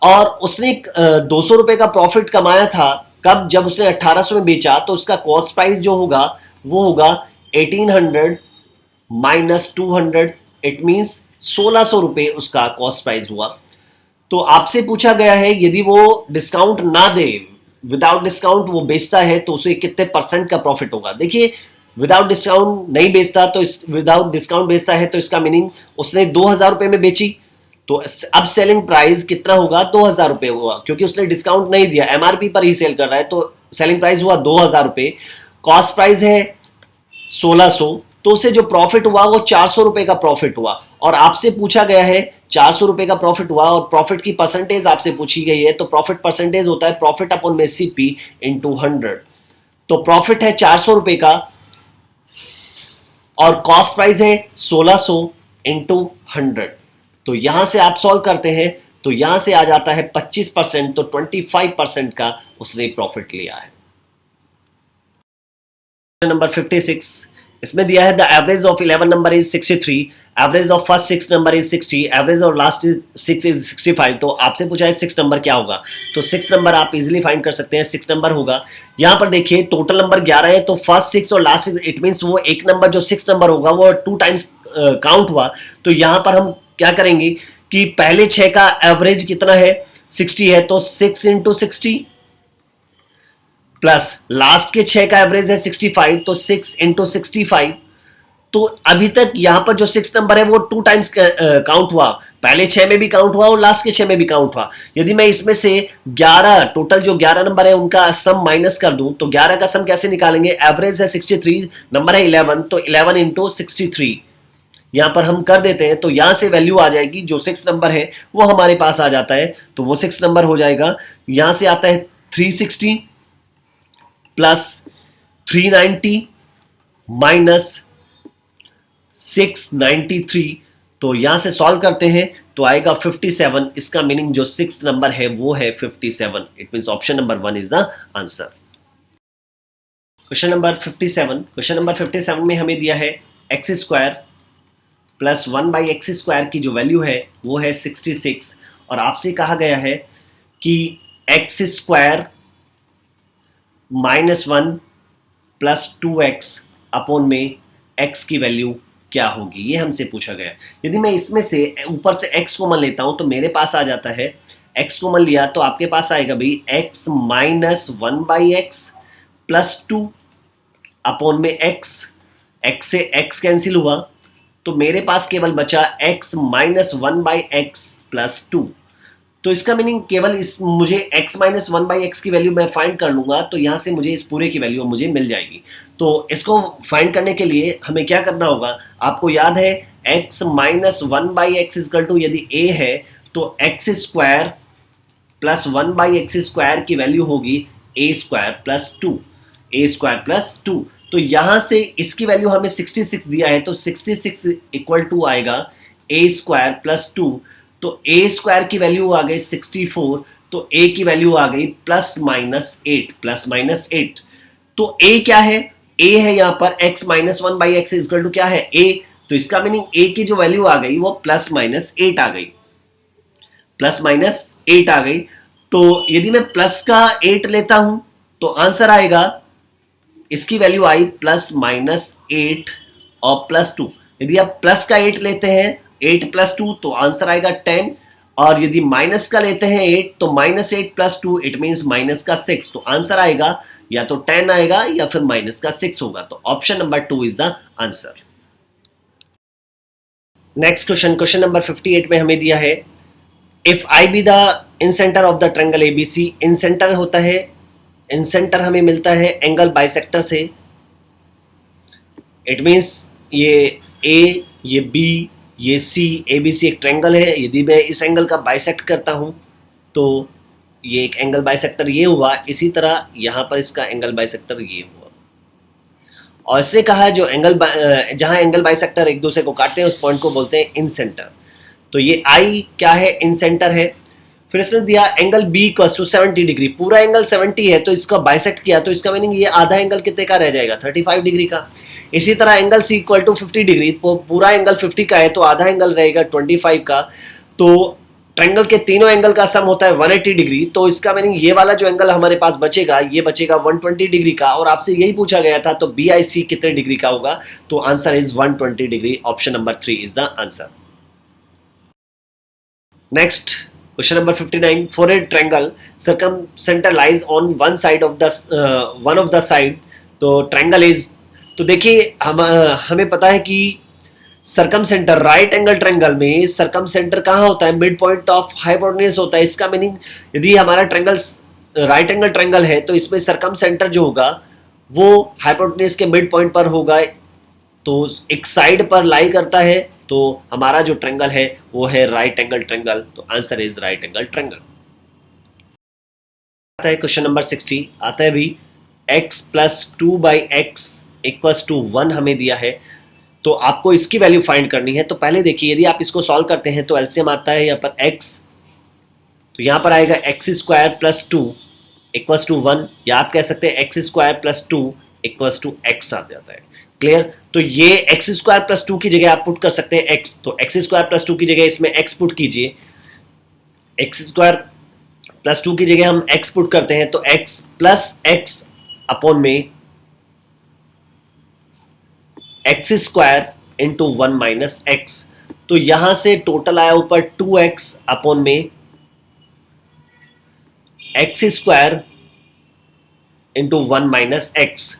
और उसने 200 रुपए का प्रॉफिट कमाया था कब? जब उसने 1800 में बेचा। तो उसका कॉस्ट प्राइस जो होगा वो होगा 1800 माइनस 200, इट मींस 1600 रुपए उसका कॉस्ट प्राइस हुआ। तो आपसे पूछा गया है यदि वो डिस्काउंट ना दे, विदाउट डिस्काउंट वो बेचता है, तो उसे कितने परसेंट का प्रॉफिट होगा। देखिए, विदाउट डिस्काउंट नहीं बेचता, तो विदाउट डिस्काउंट बेचता है, तो इसका मीनिंग उसने 2000 रुपए में बेची, तो अब सेलिंग प्राइस कितना होगा? 2000 रुपए होगा, क्योंकि उसने डिस्काउंट नहीं दिया, एमआरपी पर ही सेल कर रहा है। तो सेलिंग प्राइस हुआ 2000 रुपए, कॉस्ट प्राइस है 1600, तो उसे जो प्रॉफिट हुआ वो 400 रुपए का प्रॉफिट हुआ। और आपसे पूछा गया है 400 रुपए का प्रॉफिट हुआ, और प्रॉफिट की परसेंटेज आपसे पूछी गई है। तो प्रॉफिट परसेंटेज होता है प्रॉफिट अपॉन में सीपी इंटू 100। तो प्रॉफिट है 400 रुपए का और कॉस्ट प्राइस है 1600 इंटू 100। तो यहां से आप सॉल्व करते हैं तो यहां से आ जाता है 25%, तो 25% का उसने प्रॉफिट लिया है। नंबर 56, इसमें दिया है the average of 11 number is 63, average of first 6 number is 60, average of last 6 is 65। तो आपसे पूछा है 6 नंबर क्या होगा। तो 6 नंबर आप इजीली फाइंड कर सकते हैं। 6 नंबर होगा, यहां पर देखिए टोटल नंबर 11 है, तो फर्स्ट 6 और लास्ट 6, इट मींस वो एक नंबर जो 6 नंबर होगा वो 2 टाइम्स काउंट हुआ। तो यहां पर हम क्या करेंगे कि पहले 6 का एवरेज कितना है? 60 है, तो 6 इंटू 60 प्लस लास्ट के 6 का एवरेज है 65, तो 6 इंटू 65। तो अभी तक यहां पर जो 6 नंबर है वो 2 टाइम्स काउंट हुआ, पहले 6 में भी काउंट हुआ और लास्ट के 6 में भी काउंट हुआ। यदि मैं इसमें से 11 टोटल जो 11 नंबर है उनका सम माइनस कर दूं, तो 11 का सम कैसे निकालेंगे? एवरेज है 63, नंबर है 11, तो 11 इंटू 63 यहां पर हम कर देते हैं। तो यहां से वैल्यू आ जाएगी, जो 6 नंबर है वो हमारे पास आ जाता है, तो वो 6 नंबर हो जाएगा। यहां से आता है 360 प्लस 390 माइनस 693। तो यहां से सॉल्व करते हैं तो आएगा 57। इसका मीनिंग जो 6 नंबर है वो है 57, it means option number 1 is the answer. Question number 57, question number 57 में हमें दिया है एक्स स्क्वायर प्लस 1/x² की जो वैल्यू है वो है 66, और आपसे कहा गया है कि x² -1 प्लस 2x अपॉन में x की वैल्यू क्या होगी, ये हमसे पूछा गया। यदि मैं इसमें से ऊपर से x कॉमन लेता हूं तो मेरे पास आ जाता है, x कॉमन लिया तो आपके पास आएगा भाई x minus 1/x plus 2 upon में x से x कैंसिल हुआ, तो मेरे पास केवल बचा x माइनस 1/x प्लस 2। तो इसका मीनिंग केवल मुझे x माइनस 1/x की वैल्यू मैं फाइंड कर लूंगा, तो यहां से मुझे इस पूरे की वैल्यू मुझे मिल जाएगी। तो इसको फाइंड करने के लिए हमें क्या करना होगा? आपको याद है x minus 1/x equal to यदि a है तो x² प्लस 1/x² की वैल्यू होगी a² प्लस 2, a² प्लस 2। तो यहां से इसकी वैल्यू हमें 66 दिया है, तो 66 इक्वल टू आएगा a² प्लस 2। तो a² की वैल्यू आ गई 64, तो a की वैल्यू आ गई प्लस माइनस 8। तो a क्या है? a है यहां पर x minus 1/x equal to क्या है? a। तो इसका मीनिंग a की जो वैल्यू आ गई वो प्लस माइनस 8 आ गई, प्लस माइनस 8 आ गई। तो यदि मैं प्लस का 8 लेता हूं तो आंसर आएगा इसकी वैल्यू आई +-8 और +2। यदि आप प्लस का 8 लेते हैं, 8 + 2, तो आंसर आएगा 10। और यदि माइनस का लेते हैं 8, तो -8 + 2 इट मीन्स -6। तो आंसर आएगा या तो 10 आएगा या फिर -6 होगा। तो option number 2 is the answer. Next question number 58 में हमें दिया है, if I be the in centre of the triangle ABC। In centre होता है, इन सेंटर हमें मिलता है एंगल बाइसेक्टर से। इट मीन्स ये A, ये B, ये C, ABC एक ट्रायंगल है। यदि मैं इस एंगल का बाइसेक्ट करता हूं तो ये एक एंगल बाइसेक्टर ये हुआ। इसी तरह यहां पर इसका एंगल बाइसेक्टर ये हुआ। और इसने कहा जो एंगल जहां एंगल बाइसेक्टर एक दूसरे को काटते हैं उस पॉइंट को बोलते हैं इन सेंटर। तो ये I क्या है, इन सेंटर है। फिर इसने दिया एंगल B = 70 डिग्री। पूरा एंगल 70 है तो इसका बाइसेक्ट किया तो इसका मीनिंग ये आधा एंगल कितने का रह जाएगा, 35 डिग्री का। इसी तरह एंगल C = 50 डिग्री। तो पूरा एंगल 50 का है तो आधा एंगल रहेगा 25 का। तो ट्रायंगल के तीनों एंगल का सम होता है 180 डिग्री। तो इसका मीनिंग ये वाला जो एंगल हमारे पास बचेगा ये बचेगा 120 डिग्री का। और आपसे यही पूछा गया था तो BIC कितने डिग्री का होगा, तो answer is 120 degree. Option number 3 is the answer. Next question number 59, for a triangle circumcentre lies on one side of the one of the side. तो ट्रायंगल इज, तो देखिए हमें पता है कि सर्कमसेंटर राइट एंगल ट्रायंगल में सर्कमसेंटर कहाँ होता है, मिड पॉइंट ऑफ हाइपोटेन्यूज होता है। इसका मीनिंग यदि हमारा ट्रायंगल राइट एंगल ट्रायंगल है तो इसमें सर्कमसेंटर जो होगा वो हाइपोटेन्यूज के मिड पॉइंट पर होगा। तो एक साइड पर लाई करता है। तो हमारा जो ट्रायंगल है वो है राइट एंगल ट्रायंगल। तो answer is right angle triangle. आता है क्वेश्चन नंबर 60, आता है भी x + 2/x = 1 हमें दिया है। तो आपको इसकी वैल्यू फाइंड करनी है। तो पहले देखिए यदि आप इसको सॉल्व करते हैं तो एलसीएम आता है यहाँ पर x, तो यहाँ पर आएगा x² + 2 = 1, या आप कह सकते हैं x² + 2 = x आ जाता है। क्लियर। तो ये x² + 2 की जगह आप पुट कर सकते हैं x। तो x² + 2 की जगह इसमें x पुट कीजिए। x² + 2 की जगह हम x पुट करते हैं तो x + x अपॉन में x² × 1 - x। तो यहां से टोटल आया ऊपर 2x अपॉन में x² × 1 - x।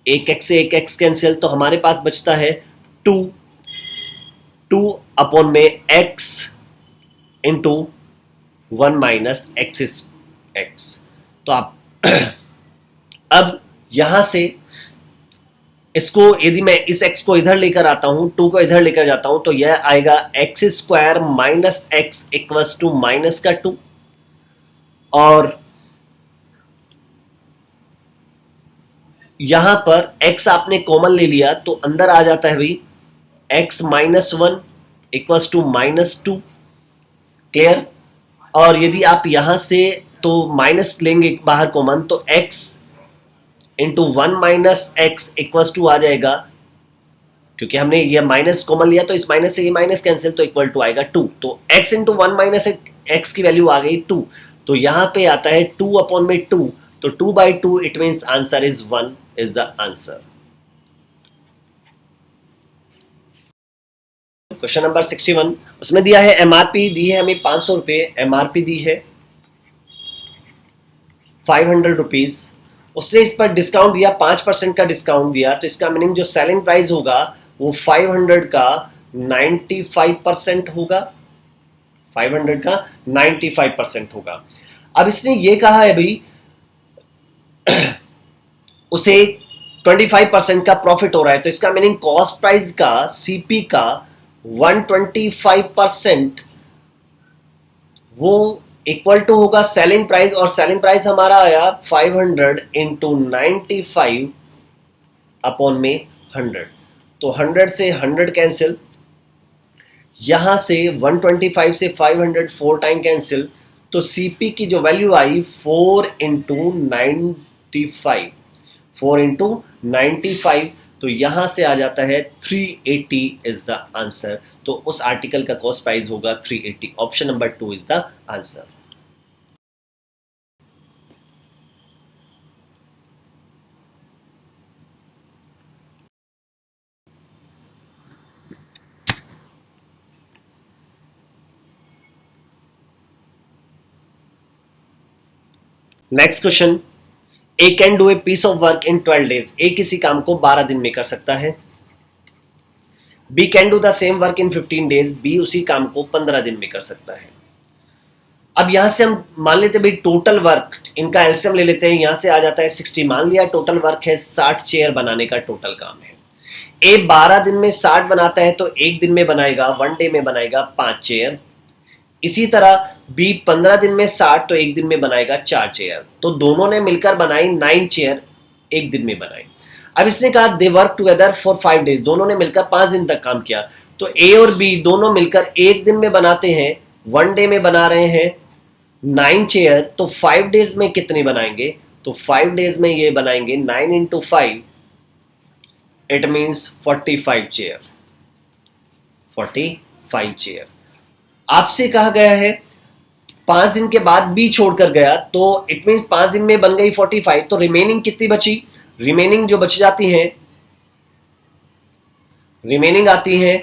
एक x से एक x कैंसिल, तो हमारे पास बचता है 2 अपॉन में x × 1 - x। तो आप अब यहां से इसको यदि मैं इस x को इधर लेकर आता हूं, 2 को इधर लेकर जाता हूं, तो यह आएगा x² - x = -2। और यहां पर x आपने कॉमन ले लिया तो अंदर आ जाता है भाई x - 1 = -2। क्लियर। और यदि आप यहां से तो माइनस लेंगे बाहर कॉमन, तो x × 1 - x = आ जाएगा। क्योंकि हमने ये माइनस कॉमन लिया तो इस माइनस से ये माइनस कैंसिल, तो इक्वल टू आएगा 2। तो x × 1 - x की वैल्यू आ गई 2। तो यहां पे आता है 2 अपॉन में 2। तो 2/2 it means answer is 1 is the answer. Question number 61, उसमें दिया है एमआरपी दी है हमें 500 रुपए, एमआरपी दी है 500 रुपीज। उसने इस पर डिस्काउंट दिया, 5% का डिस्काउंट दिया। तो इसका मीनिंग जो सेलिंग प्राइस होगा वो 500 का 95% होगा। 500 का 95% होगा। अब इसने ये कहा है भाई उसे 25% का प्रॉफिट हो रहा है। तो इसका मीनिंग कॉस्ट प्राइस का सीपी का 125% वो इक्वल टू होगा सेलिंग प्राइस। और सेलिंग प्राइस हमारा आया 500 × 95 अपॉन में 100। तो 100 से 100 कैंसिल, यहां से 125 से 500 4 टाइम कैंसिल। तो सीपी की जो वैल्यू आई 4 × 95, 4 × 95, तो यहां से आ जाता है 380 इज द आंसर। तो उस आर्टिकल का कॉस्ट प्राइस होगा 380। Option number 2 is the answer. Next question, A can do a piece of work in 12 days, A किसी काम को 12 दिन में कर सकता है। B can do the same work in 15 days, B उसी काम को 15 दिन में कर सकता है। अब यहां से हम मान लेते हैं भाई टोटल वर्क, इनका एलसीएम ले लेते हैं, यहां से आ जाता है 60। मान लिया टोटल वर्क है 60 चेयर बनाने का टोटल काम है। ए 12 दिन में 60 बनाता है तो एक दिन में बनाएगा, 1 डे में बनाएगा 5 चेयर। इसी तरह बी 15 दिन में 60 तो एक दिन में बनाएगा 4 चेयर। तो दोनों ने मिलकर बनाई 9 चेयर, एक दिन में बनाई। अब इसने कहा they work together for 5 days, दोनों ने मिलकर 5 दिन तक काम किया। तो ए और बी दोनों मिलकर एक दिन में बनाते हैं, 1 डे में बना रहे हैं 9 चेयर। तो 5 डेज में कितने बनाएंगे? तो 5 डेज में ये बनाएंगे 9 into 5, it means 45 chair. 45 chair. आपसे कहा गया है 5 दिन के बाद बी छोड़कर गया, तो इट मीन्स 5 दिन में बन गई 45। तो रिमेनिंग कितनी बची? रिमेनिंग जो बच जाती हैं, रिमेनिंग आती है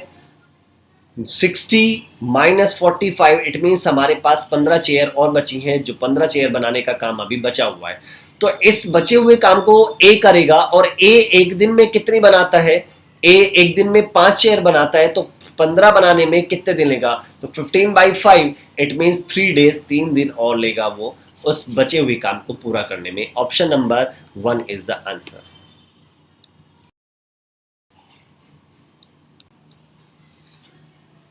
60 माइनस 45, इट मीन्स हमारे पास 15 चेयर और बची हैं, जो 15 चेयर बनाने का काम अभी बचा हुआ है। तो इस बचे हुए काम को ए करेगा, और ए एक दिन में कितनी बनाता है? ए एक दिन में 5 चेयर बनाता है, तो 15 बनाने में कितने दिन लेगा? तो 15/5, इट मीन्स 3 डेज, 3 दिन और लेगा वो उस बचे हुए काम को पूरा करने में। Option number 1 is the answer.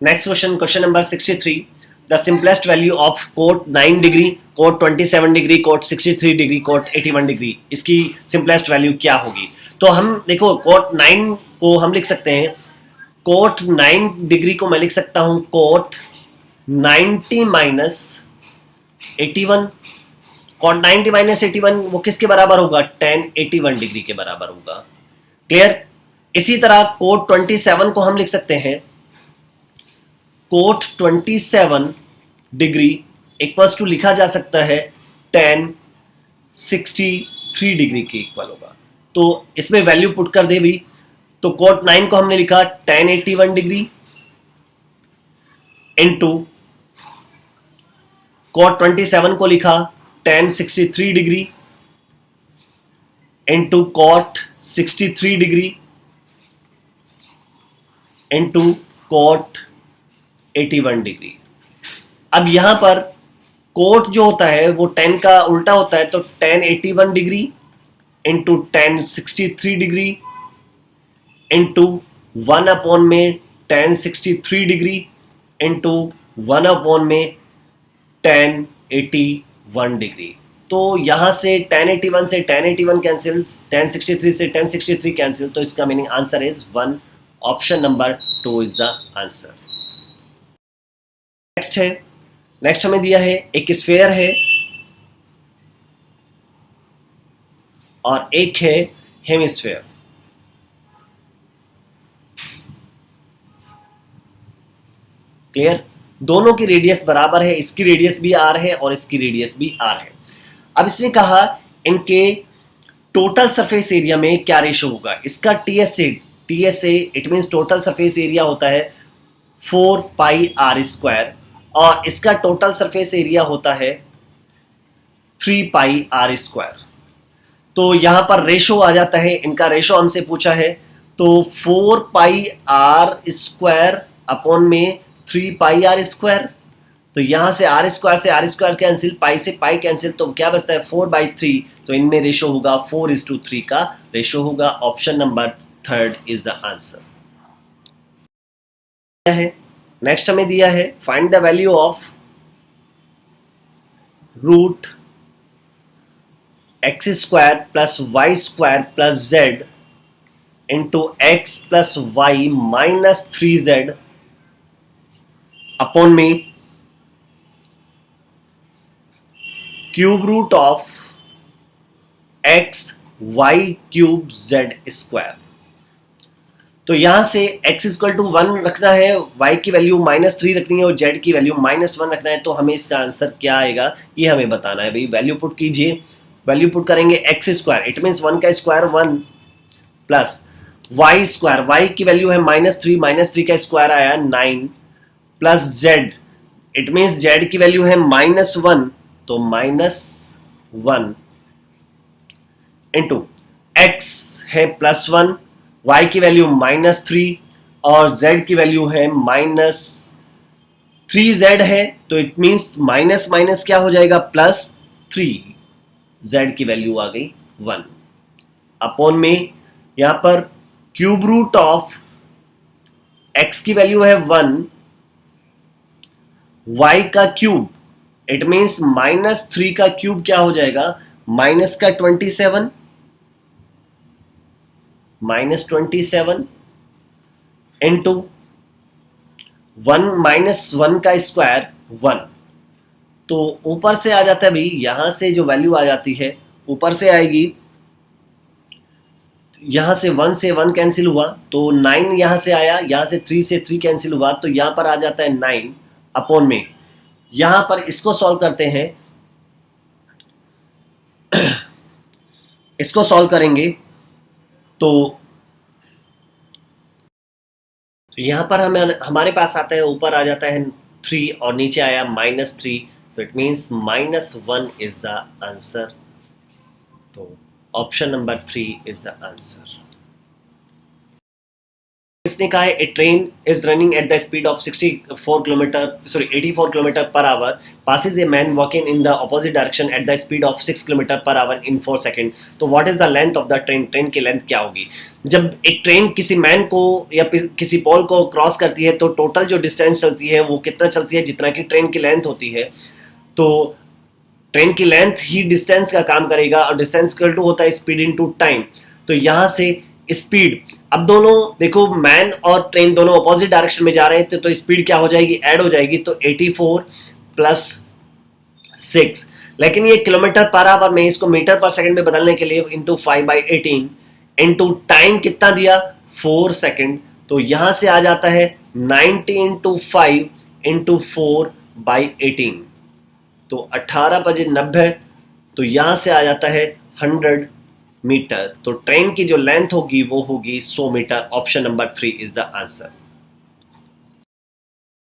Next question, question number 63, the simplest value of cot 9 degree, cot 27 degree, cot 63 degree, cot 81 degree, इसकी सिंपलेस्ट वैल्यू क्या होगी? तो हम देखो कोट 9 को हम लिख सकते हैं, कोट 9 डिग्री को मैं लिख सकता हूं कोट 90 माइनस 81। कोट 90 माइनस 81 वो किसके बराबर होगा? tan 81 डिग्री के बराबर होगा। क्लियर? इसी तरह कोट 27 को हम लिख सकते हैं, कोट 27 डिग्री इक्वल्स टू लिखा जा सकता है tan 63 डिग्री के इक्वल होगा। तो इसमें वैल्यू पुट कर दे भी, तो कोट 9 को हमने लिखा tan 81 डिग्री इंटू कोट 27 को लिखा tan 63 degree into coat 63 degree into coat 81 degree. अब यहां पर कोट जो होता है वो tan का उल्टा होता है, तो tan 81 degree into tan 63 degree into 1 upon में tan 63 डिग्री इंटू 1 अपॉन में tan 81 डिग्री। तो यहां से tan 81 से tan 81 कैंसिल, tan 63 से tan 63 कैंसिल, तो इसका meaning answer is 1। Option number 2 is the answer. Next है, नेक्स्ट हमें दिया है एक स्फेयर है और एक है हेमिस्फेयर। क्लियर? दोनों की रेडियस बराबर है, इसकी रेडियस भी आर है और इसकी रेडियस भी आर है। अब इसने कहा इनके टोटल सरफेस एरिया में क्या रेशो होगा? इसका TSA it means total surface area होता है 4πr², और इसका टोटल सरफेस एरिया होता है 3πr²। तो यहां पर रेशो आ जाता है, इनका रेशो हमसे पूछा है, तो 4πr² अपॉन में 3πr²। तो यहां से r² से r² कैंसिल, पाई से पाई कैंसिल, तो क्या बचता है 4/3। तो इनमें रेशो होगा 4:3 का रेशो होगा। Option number 3 is the answer. Next हमें दिया है find the value of root x² plus y² plus z into x plus y minus 3z upon में cube root of x y cube z²। तो यहां से x equal to 1 रखना है, y की वैल्यू -3 रखनी है और z की वैल्यू -1 रखना है। तो हमें इसका आंसर क्या आएगा ये हमें बताना है भाई। वैल्यू पुट कीजिए, वैल्यू पुट करेंगे x², इट मीन्स 1 का स्क्वायर 1 प्लस y², y की वैल्यू है -3 का स्क्वायर आया 9 plus z, it means z की वैल्यू है -1 तो 1 इंटू एक्स है +1, y की वैल्यू -3 और z की वैल्यू है -3z है, तो इट मींस माइनस माइनस क्या हो जाएगा +3, z की वैल्यू आ गई 1 अपॉन में यहां पर क्यूब रूट ऑफ x की वैल्यू है 1, y का क्यूब, इट मींस -3 का क्यूब क्या हो जाएगा माइनस का 27, -27 इंटू 1 -1 का स्क्वायर 1, तो ऊपर से आ जाता है भाई, यहां से जो वैल्यू आ जाती है ऊपर से आएगी, यहां से 1 से 1 कैंसिल हुआ तो 9 यहां से आया, यहां से 3 से 3 कैंसिल हुआ तो यहां पर आ जाता है 9 अपॉन में, यहां पर इसको सॉल्व करते हैं, इसको सॉल्व करेंगे तो यहां पर हमारे पास आता है, ऊपर आ जाता है 3 और नीचे आया -3, तो it means -1 is the answer. तो option number 3 is the answer. इसने कहा है a train is running at the speed of 84 kilometre per hour, passes a man walking in the opposite direction at the speed of 6 kilometre per hour in 4 second, तो what is the length of the train, train की length क्या होगी। जब एक train किसी man को या किसी पोल को क्रॉस करती है तो टोटल जो डिस्टेंस चलती है वो कितना चलती है, जितना कि ट्रेन की लेंथ होती है, तो ट्रेन की लेंथ ही डिस्टेंस का काम करेगा और डिस्टेंस इक्वल टू होता है स्पीड इनटू टाइम। तो यहां से स्पीड, अब दोनों देखो मैन और ट्रेन दोनों अपोजिट डायरेक्शन में जा रहे थे, तो स्पीड क्या हो जाएगी, ऐड हो जाएगी, तो 84 + 6, लेकिन ये किलोमीटर पर आवर में इसको मीटर पर सेकंड में बदलने के लिए इंटू 5/18 इंटू टाइम कितना दिया 4 सेकंड, तो यहां से आ जाता है 90 इंटू 5 इंटू 4/18, तो 18 बजे 90, तो यहां से आ जाता है 100 मीटर, तो ट्रेन की जो लेंथ होगी वो होगी 100 metre. Option number 3 is the answer.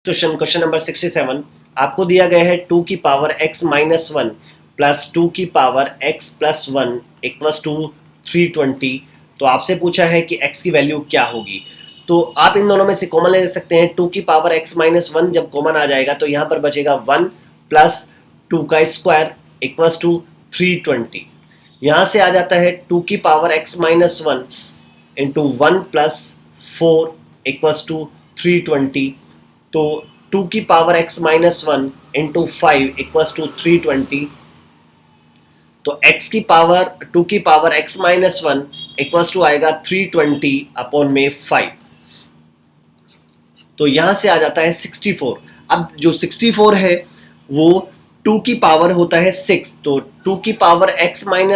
Question number 67, आपको दिया गया है 2 की पावर x - 1 प्लस 2 की पावर x + 1 इक्वल्स टू 320, तो आपसे पूछा है कि x की वैल्यू क्या होगी। तो आप इन दोनों में से कॉमन ले सकते हैं, 2 की पावर x - 1 जब कॉमन आ जाएगा तो यहां पर बचेगा 1 प्लस 2 का स्क्वायर इक्वल्स टू 320, यहां से आ जाता है 2 की power x - 1 into 1 + 4 equals to 320, तो 2 की power x - 1 into 5 equals to 320, तो x की पावर 2 की पावर x - 1 इक्वल्स टू आएगा 320 अपॉन में 5, तो यहां से आ जाता है 64। अब जो 64 है वो 2 की पावर होता है 6, तो 2 की पावर x - 1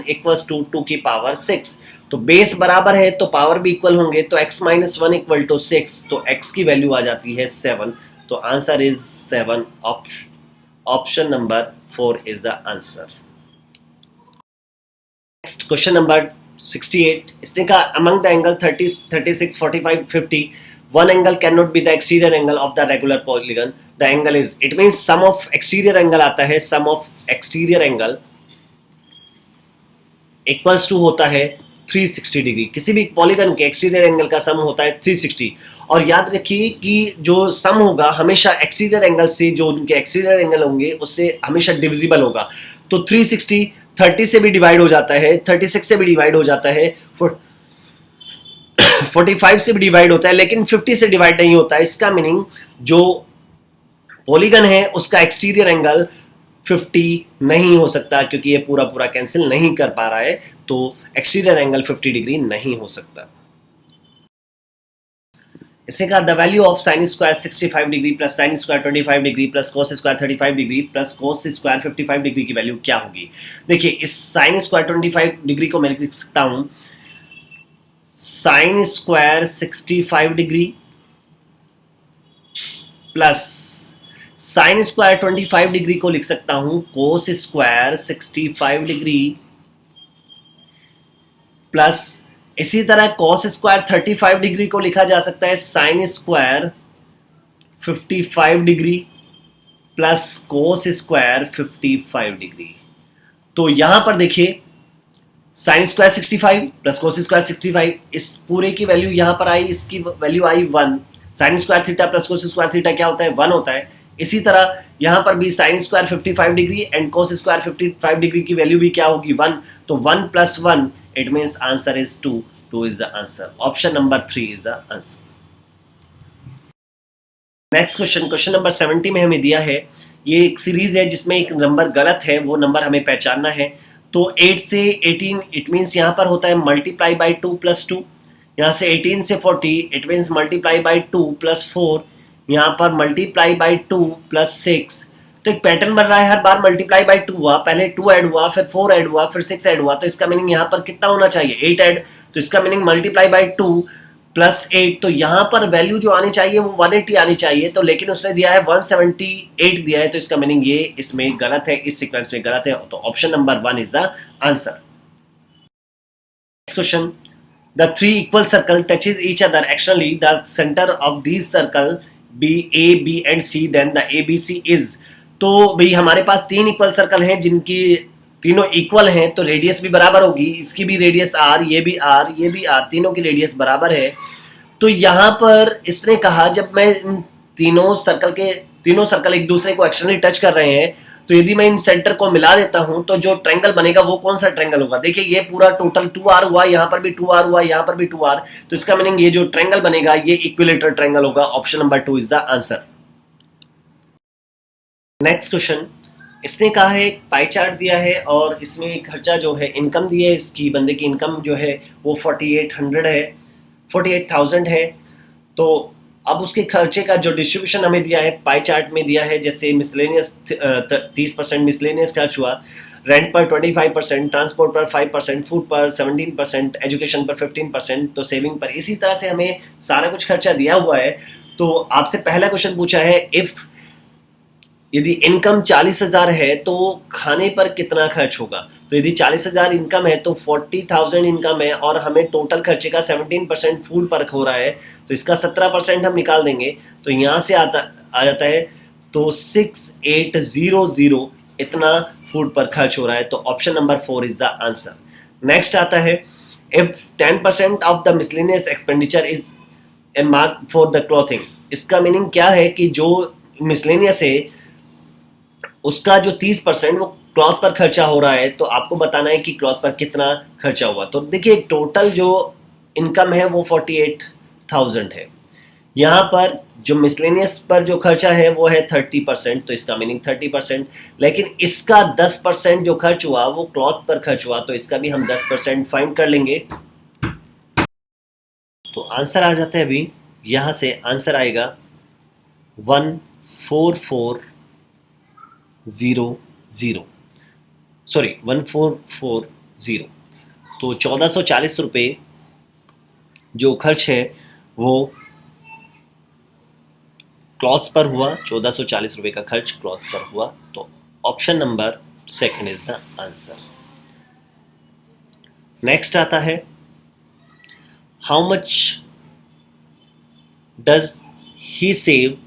इक्वल्स टू 2 की पावर 6, तो बेस बराबर है तो पावर भी इक्वल होंगे, तो x - 1 इक्वल टू 6, तो x की वैल्यू आ जाती है 7, तो answer is 7, option number 4 is the answer. Next question number 68, इसने कहा among the angle 30, 36, 45, 50 one angle cannot be the exterior angle of the regular polygon, the angle is, it means sum of exterior angle आता है, sum of exterior angle equals to होता है 360 degree, किसी भी polygon के exterior angle का सम होता है 360, और याद रखिए कि जो सम होगा हमेशा एक्सटीरियर एंगल से, जो उनके एक्सटीरियर एंगल होंगे उससे हमेशा डिविजिबल होगा, तो 360 30 से भी डिवाइड हो जाता है, 36 से भी डिवाइड हो जाता है, 45 से भी डिवाइड होता है, लेकिन 50 से डिवाइड नहीं होता है। इसका मीनिंग जो पॉलीगन है उसका एक्सटीरियर एंगल 50 नहीं हो सकता, क्योंकि ये पूरा पूरा कैंसिल नहीं कर पा रहा है, तो एक्सटीरियर एंगल 50 डिग्री नहीं हो सकता। इसे कहा the value of sine square 65 degree plus sine square 25 degree plus cos square 35 degree plus cos square 55 degree की वैल्यू क्या होगी। देखिए इस साइन स्क्वायर 25 डिग्री को मैं लिख सकता हूं sine square 65 degree plus sine square 25 degree को लिख सकता हूं कोस स्क्वायर 65 डिग्री प्लस इसी तरह कॉस स्क्वायर 35 डिग्री को लिखा जा सकता है sine square 55 degree plus cos square 55 degree. तो यहां पर देखिए sine square 65 plus cos square 65, इस पूरे की वैल्यू यहां पर आई, इसकी वैल्यू आई 1। Sine square theta plus cos square theta क्या होता है, 1 होता है। इसी तरह यहां पर भी sine square 55 degree and cos square 55 degree की वैल्यू भी क्या होगी, 1। तो 1 + 1 it means answer is 2। 2 is the answer. Option number 3 is the answer. Next question, question number 70 में हमें दिया है, ये एक सीरीज है जिसमें एक नंबर गलत है, वो नंबर हमें पहचानना है। तो 8 से 18 इट मीन्स यहाँ पर होता है मल्टीप्लाई बाई 2 + 2। यहाँ से 18 से 40 इट मीन्स मल्टीप्लाई बाई 2 + 4। यहाँ पर मल्टीप्लाई बाई 2 + 6। तो एक पैटर्न बन रहा है, हर बार मल्टीप्लाई बाई 2 हुआ, पहले 2 ऐड हुआ, फिर 4 ऐड हुआ, फिर 6 ऐड हुआ। तो इसका मीनिंग यहाँ पर कितना होना चाहिए, 8 ऐड। तो इसका मीनिंग मल्टीप्लाई बाई 2 + 8। तो यहाँ पर वैल्यू जो आनी चाहिए वो 180 आनी चाहिए, तो लेकिन उसने दिया है 178 दिया है। तो इसका मीनिंग ये इसमें गलत है, इस सीक्वेंस में गलत है। तो option number 1 is the answer. Next question, the 3 equal circle touches each other externally, the center of these circle be A, B and C, then the ABC is। तो भाई हमारे पास 3 इक्वल सर्कल हैं जिनकी तीनों इक्वल हैं, तो radius भी बराबर होगी। इसकी भी रेडियस R, ये भी R, ये भी R, तीनों की रेडियस बराबर है। तो यहाँ पर इसने कहा जब मैं इन तीनों सर्कल एक दूसरे को एक्सटर्नली टच कर रहे हैं, तो यदि मैं इन सेंटर को मिला देता हूं तो जो ट्रायंगल बनेगा वो कौन सा ट्रायंगल होगा। देखिए ये पूरा टोटल 2R हुआ, यहाँ पर भी 2R हुआ, यहाँ पर भी 2R। तो इसका मीनिंग ये जो ट्रायंगल बनेगा ये इक्विलेटरल ट्रायंगल होगा। Option number 2 is the answer. Next question, इसने कहा है एक पाई चार्ट दिया है और इसमें खर्चा जो है, इनकम दी है इसकी, बंदे की इनकम जो है वो 48,000 है। तो अब उसके खर्चे का जो डिस्ट्रीब्यूशन हमें दिया है पाई चार्ट में दिया है, जैसे मिसलेनियस 30% मिसलेनियस खर्च हुआ, रेंट पर 25%, ट्रांसपोर्ट पर 5%, फूड पर 17%, एजुकेशन पर 15%, तो सेविंग पर इसी तरह से हमें सारा कुछ खर्चा दिया हुआ है। तो आपसे पहला क्वेश्चन पूछा है, इफ यदि इनकम 40,000 है तो खाने पर कितना खर्च होगा। तो यदि 40,000 इनकम है तो 40,000 इनकम है और हमें टोटल खर्चे का 17% फूड पर हो रहा है, तो इसका 17% हम निकाल देंगे। तो यहाँ से आ जाता है तो 6800 इतना फूड पर खर्च हो रहा है। तो option number 4 is the answer. Next आता है, if 10% of the miscellaneous expenditure is mark for the clothing. इसका मीनिंग क्या है कि जो मिसलेनियस है उसका जो 30% वो क्लॉथ पर खर्चा हो रहा है, तो आपको बताना है कि क्लॉथ पर कितना खर्चा हुआ। तो देखिए टोटल जो इनकम है वो 48,000 है। यहाँ पर जो मिसलेनियस पर जो खर्चा है वो है 30%, तो इसका मीनिंग 30%। लेकिन इसका 10% जो खर्च हुआ वो क्लॉथ पर खर्च हुआ, तो इसका भी हम 10% फाइंड कर लेंगे। तो आंसर आ जाता है, अभी यहाँ से आंसर आएगा 1440। तो 1440 रुपये जो खर्च है वो क्लॉथ्स पर हुआ, 1440 रुपये का खर्च क्लॉथ पर हुआ। तो option number 2 is the answer. Next आता है, how much does he save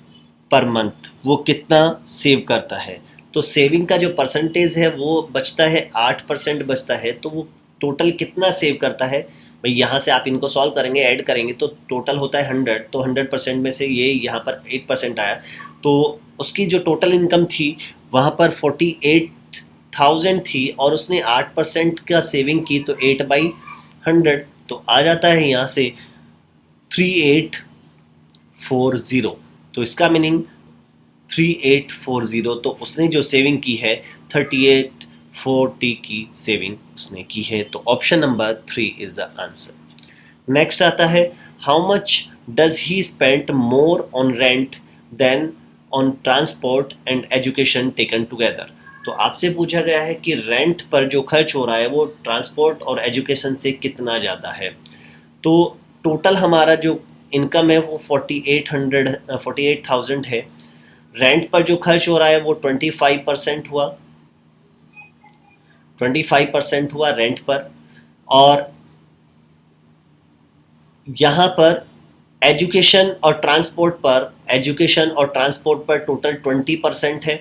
per month. वो कितना सेव करता है। तो सेविंग का जो परसेंटेज है वो बचता है 8% बचता है, तो वो टोटल कितना सेव करता है। भाई यहाँ से आप इनको सॉल्व करेंगे, ऐड करेंगे तो टोटल होता है 100, तो 100% में से ये यहाँ पर 8% आया, तो उसकी जो टोटल इनकम थी वहाँ पर 48,000 थी और उसने 8% का सेविंग की, तो 8/100 तो आ जाता है यहाँ से 3840। तो इसका मीनिंग 3840, तो उसने जो सेविंग की है 3840 की सेविंग उसने की है। तो option number 3 is the answer. Next आता है, how much does he spend more on rent then on transport and education taken together. तो आपसे पूछा गया है कि रेंट पर जो खर्च हो रहा है वो ट्रांसपोर्ट और एजुकेशन से कितना ज़्यादा है। तो टोटल हमारा जो इनकम है वो 48,000 है। रेंट पर जो खर्च हो रहा है वो 25% हुआ, 25% हुआ रेंट पर। और यहाँ पर एजुकेशन और ट्रांसपोर्ट पर टोटल 20% है।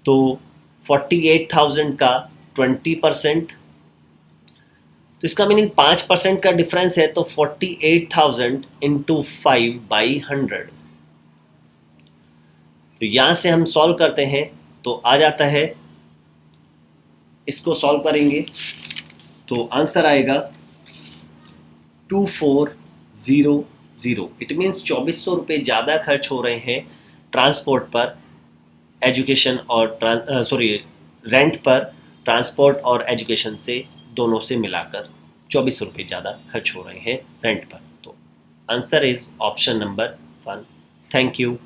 तो 48,000 का 20%, तो इसका मीनिंग 5% का डिफरेंस है, तो 48,000 इंटू 5/100। तो यहां से हम सॉल्व करते हैं तो आ जाता है, इसको सॉल्व करेंगे तो आंसर आएगा 2400। इट मीन्स 2400 रुपये ज़्यादा खर्च हो रहे हैं ट्रांसपोर्ट पर, एजुकेशन और रेंट पर, ट्रांसपोर्ट और एजुकेशन से, दोनों से मिलाकर 2400 रुपये ज़्यादा खर्च हो रहे हैं रेंट पर। तो answer is option number 1। Thank you.